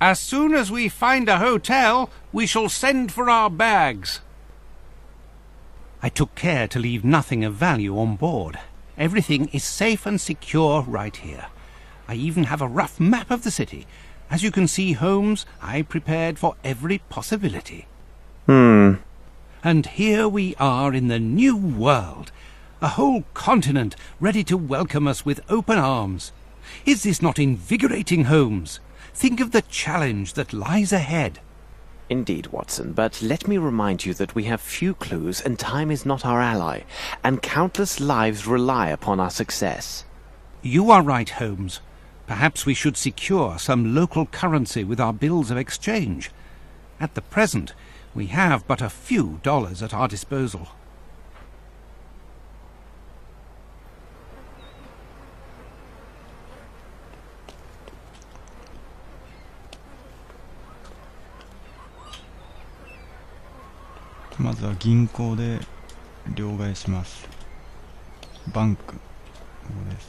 As soon as we find a hotel, we shall send for our bags. I took care to leave nothing of value on board. Everything is safe and secure right here. I even have a rough map of the city. As you can see, Holmes, I prepared for every possibility. And here we are in the new world. A whole continent ready to welcome us with open arms. Is this not invigorating, Holmes? Think of the challenge that lies ahead. Indeed, Watson, but let me remind you that we have few clues and time is not our ally, and countless lives rely upon our success. You are right, Holmes. Perhaps we should secure some local currency with our bills of exchange. At the present, we have but a few dollars at our disposal. まずは銀行で両替します。バンク。ここです。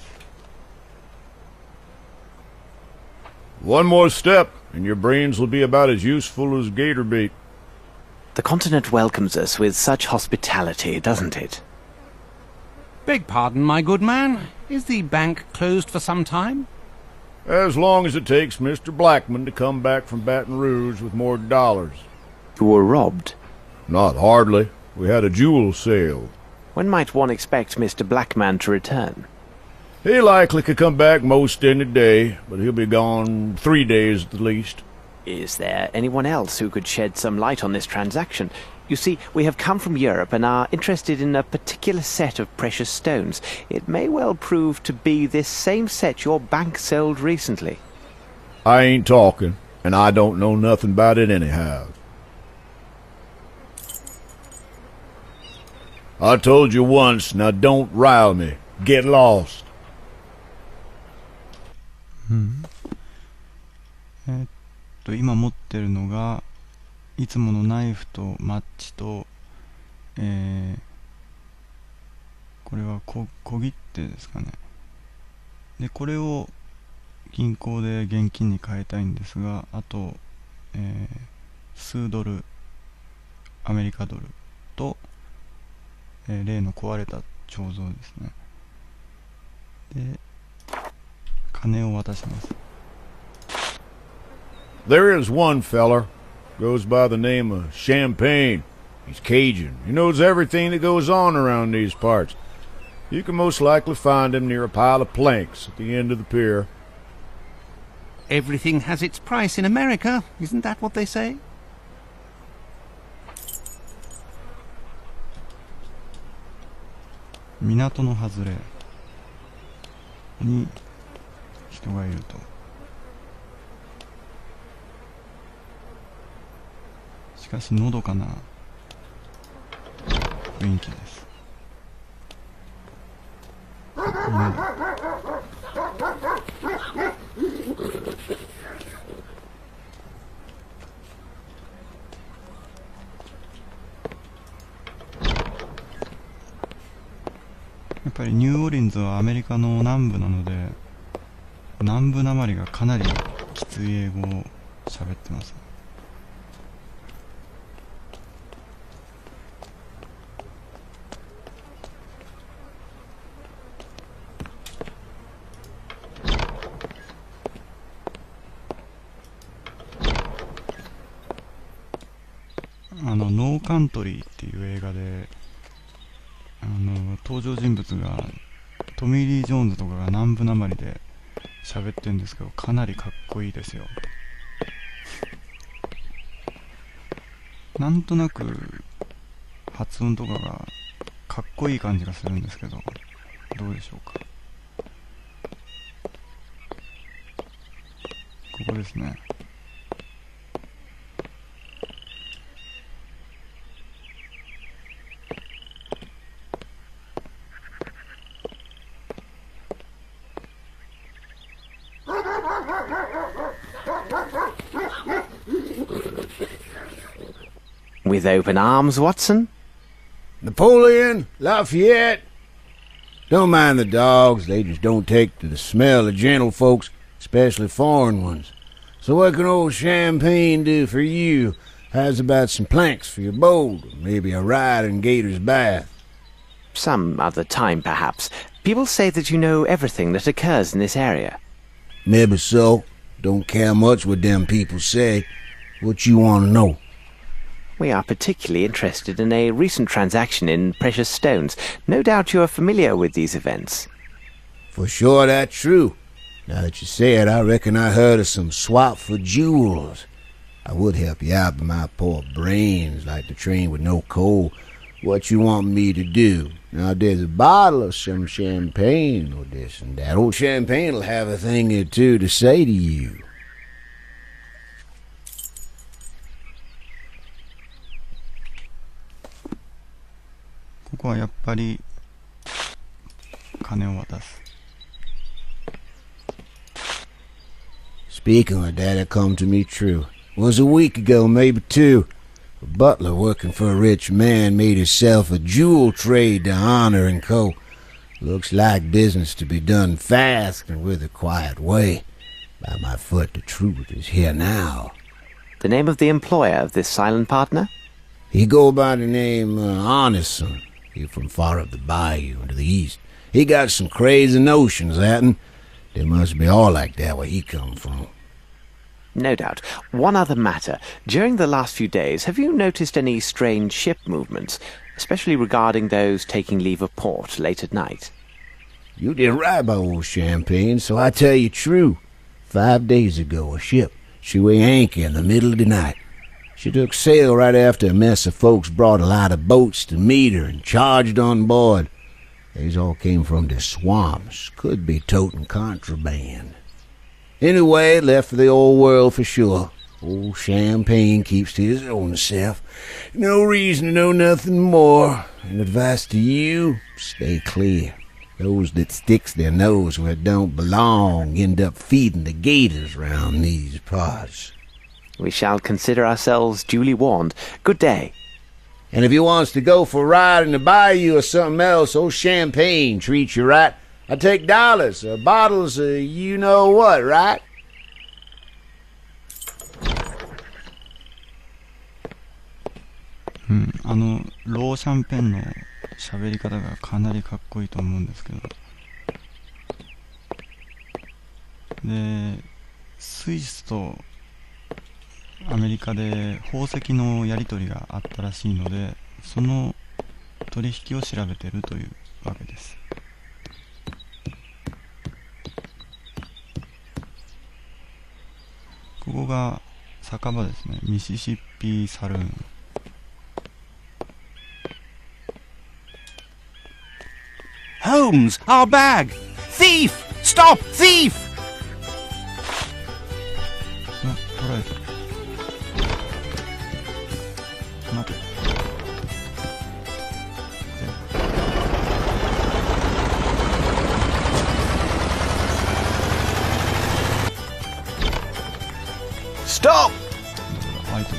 One more step, and your brains will be about as useful as gator bait. The continent welcomes us with such hospitality, doesn't it? Beg pardon, my good man. Is the bank closed for some time? As long as it takes Mr. Blackman to come back from Baton Rouge with more dollars. You were robbed. Not hardly. We had a jewel sale. When might one expect Mr. Blackman to return? He likely could come back most any day, but he'll be gone 3 days at the least. Is there anyone else who could shed some light on this transaction? You see, we have come from Europe and are interested in a particular set of precious stones. It may well prove to be this same set your bank sold recently. I ain't talking, and I don't know nothing about it anyhow. I told you once, now don't rile me. Get lost. 今持ってるのがいつものナイフとマッチと、これは小切手ですかね。でこれを銀行で現金に変えたいんですが、あと、数ドル、アメリカドルと、例の壊れた彫像ですね。で金を渡します。 There is one feller, goes by the name of Champagne. He's Cajun. He knows everything that goes on around these parts. You can most likely find him near a pile of planks at the end of the pier. Everything has its price in America, isn't that what they say? 港の外れに人がいると。しかしのどかな雰囲気です。やっぱりニューオーリンズはアメリカの南部なので、南部なまりがかなりきつい英語を喋ってます。ノーカントリーっていう映画で登場人物がトミー・リー・ジョーンズとかが南部なまりで喋ってるんですけど、かなりかっこいいですよ。なんとなく発音とかがかっこいい感じがするんですけど、どうでしょうか。ここですね。With open arms, Watson? Napoleon, Lafayette. Don't mind the dogs, they just don't take to the smell of gentle folks, especially foreign ones. So what can old Champagne do for you? How's about some planks for your boat? Or maybe a ride in Gator's Bath? Some other time, perhaps. People say that you know everything that occurs in this area. Maybe so. Don't care much what them people say. What you want to know? We are particularly interested in a recent transaction in precious stones. No doubt you are familiar with these events. For sure that's true. Now that you say it, I reckon I heard of some swap for jewels. I would help you out, but my poor brain's like the train with no coal. What you want me to do? Now there's a bottle of some champagne or this and that. Old Champagne'll have a thing or two to say to you. ここはやっぱり金を渡す。Speaking of that, it come to me true. Was a week ago, maybe two. A butler working for a rich man made himself a jewel trade to honor and co. Looks like business to be done fast and with a quiet way. By my foot, the truth is here now. The name of the employer of this silent partner? He go by the name Honestson. He from far up the bayou to the east. He got some crazy notions, that'n. They must be all like that where he come from. No doubt. One other matter. During the last few days, have you noticed any strange ship movements, especially regarding those taking leave of port late at night? You did right by old Champagne, so I tell you true. 5 days ago, a ship, she weighed anchor in the middle of the night. She took sail right after a mess of folks brought a lot of boats to meet her and charged on board. These all came from the swamps. Could be toting contraband. Anyway, left for the old world for sure. Old Champagne keeps to his own self. No reason to know nothing more. And advice to you, stay clear. Those that sticks their nose where it don't belong end up feeding the gators round these parts. We shall consider ourselves duly warned. Good day. And if you wants to go for a ride in the bayou or something else, old Champagne treats you right. I take dollars, bottles, you know what, right? ローシャンペンの喋り方がかなりかっこいいと思うんですけど。で、スイスとアメリカで宝石のやり取りがあったらしいので、その取引を調べているというわけです。ここが酒場ですね。ミシシッピサルーン。Holmes, our bag! Thief! Stop! Thief! 取られた。待て。Stop! アイテム。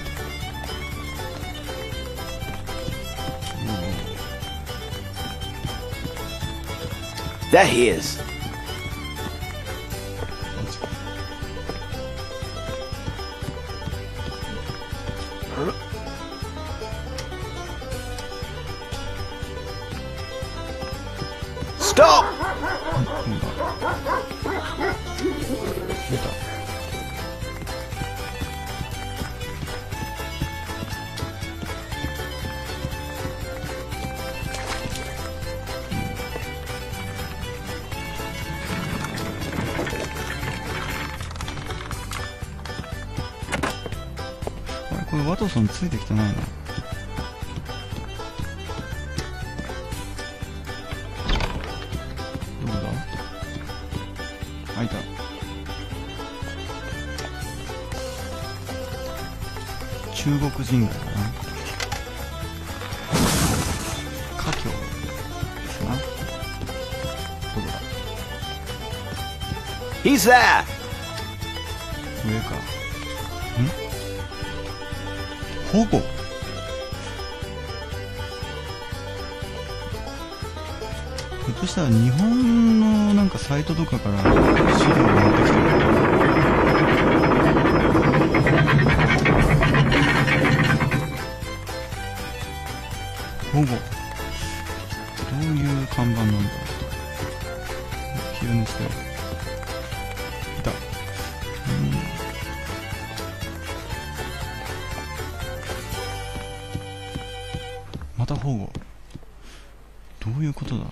There he is. Stop! 出た。これワトソンついてきてないの？どこだ？あ、いた。中国人街かな。華僑ですな。どこだ？ He's there! 上か。保護。ひょっとしたら日本のなんかサイトとかから資料を持ってきてる。保護。どういうことだ。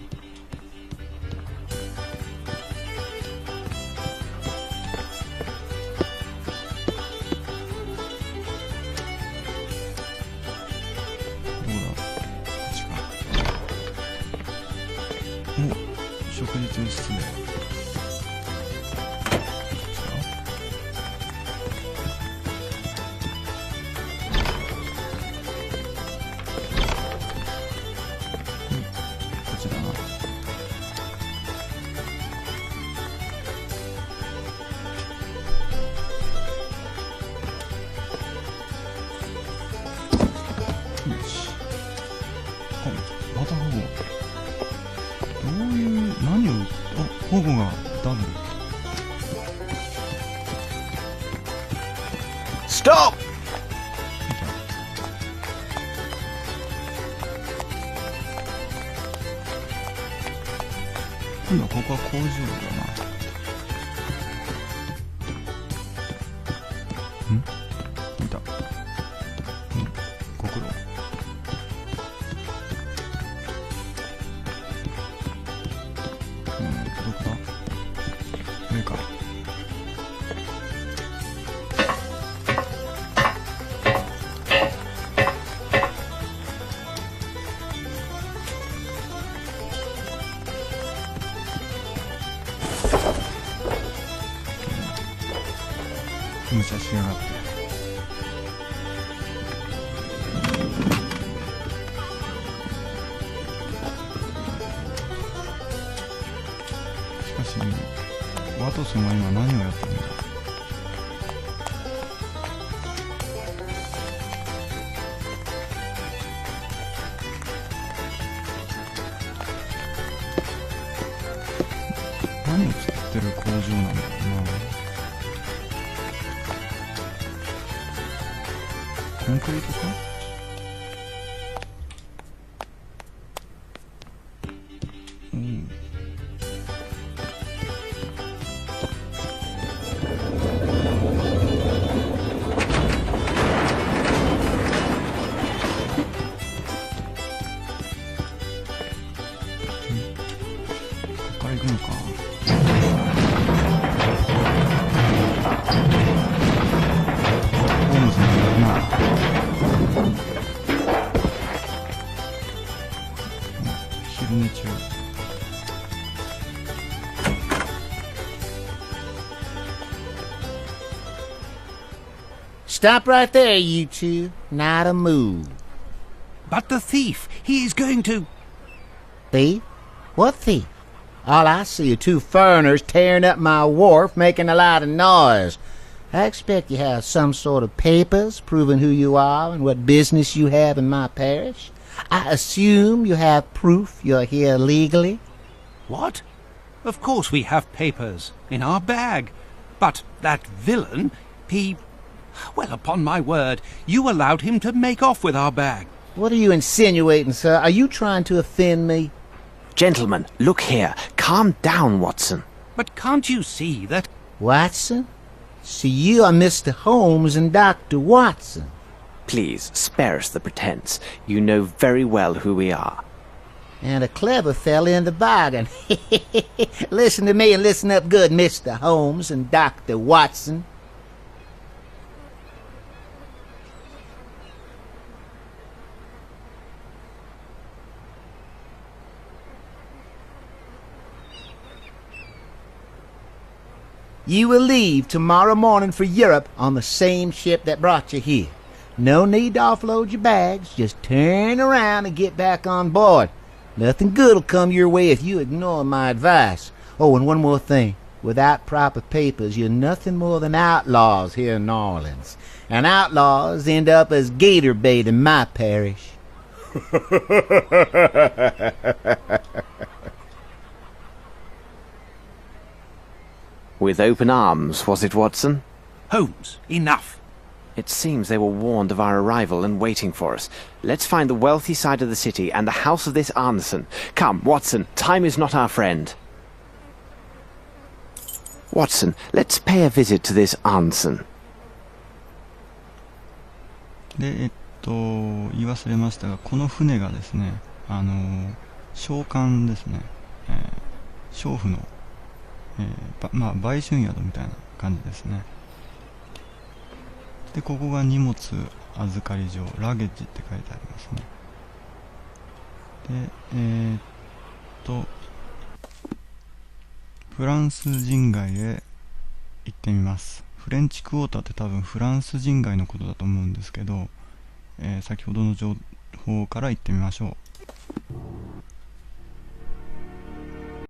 食事室でこちらな。よし。あ、また保護。どういう何を保護がダブル。ストップ。今ここは工場だな。いた。ご苦労。どこだ。上か。無茶しやがって。しかしワトソンは今何をやってるんだ。何を作ってる工場なんだろうな。コンクリートか。ここから行くのか。ホームズのやるな。昼寝中。Stop right there, you two. Not a move. But the thief, he is going to... Thief? What thief? All I see are two foreigners tearing up my wharf, making a lot of noise. I expect you have some sort of papers proving who you are and what business you have in my parish. I assume you have proof you're here legally. What? Of course we have papers in our bag. But that villain, he... Well, upon my word, you allowed him to make off with our bag. What are you insinuating, sir? Are you trying to offend me? Gentlemen, look here. Calm down, Watson. But can't you see that... Watson? So you are Mr. Holmes and Dr. Watson. Please, spare us the pretense. You know very well who we are. And a clever fella in the bargain. Listen to me and listen up good, Mr. Holmes and Dr. Watson. You will leave tomorrow morning for Europe on the same ship that brought you here. No need to offload your bags. Just turn around and get back on board. Nothing good will come your way if you ignore my advice. Oh, and one more thing. Without proper papers, you're nothing more than outlaws here in New Orleans. And outlaws end up as gator bait in my parish. With open arms, was it, Watson? Holmes, enough. It seems they were warned of our arrival and waiting for us. Let's find the wealthy side of the city and the house of this Anderson. Come, Watson, time is not our friend. Watson, let's pay a visit to this Anderson. で、言い忘れましたが、この船がですね、商艦ですね、娼婦の、売春宿みたいな感じですね。で、ここが荷物預かり場、ラゲッジって書いてありますね。で、フランス人街へ行ってみます。フレンチクォーターって多分フランス人街のことだと思うんですけど、先ほどの情報から行ってみましょう。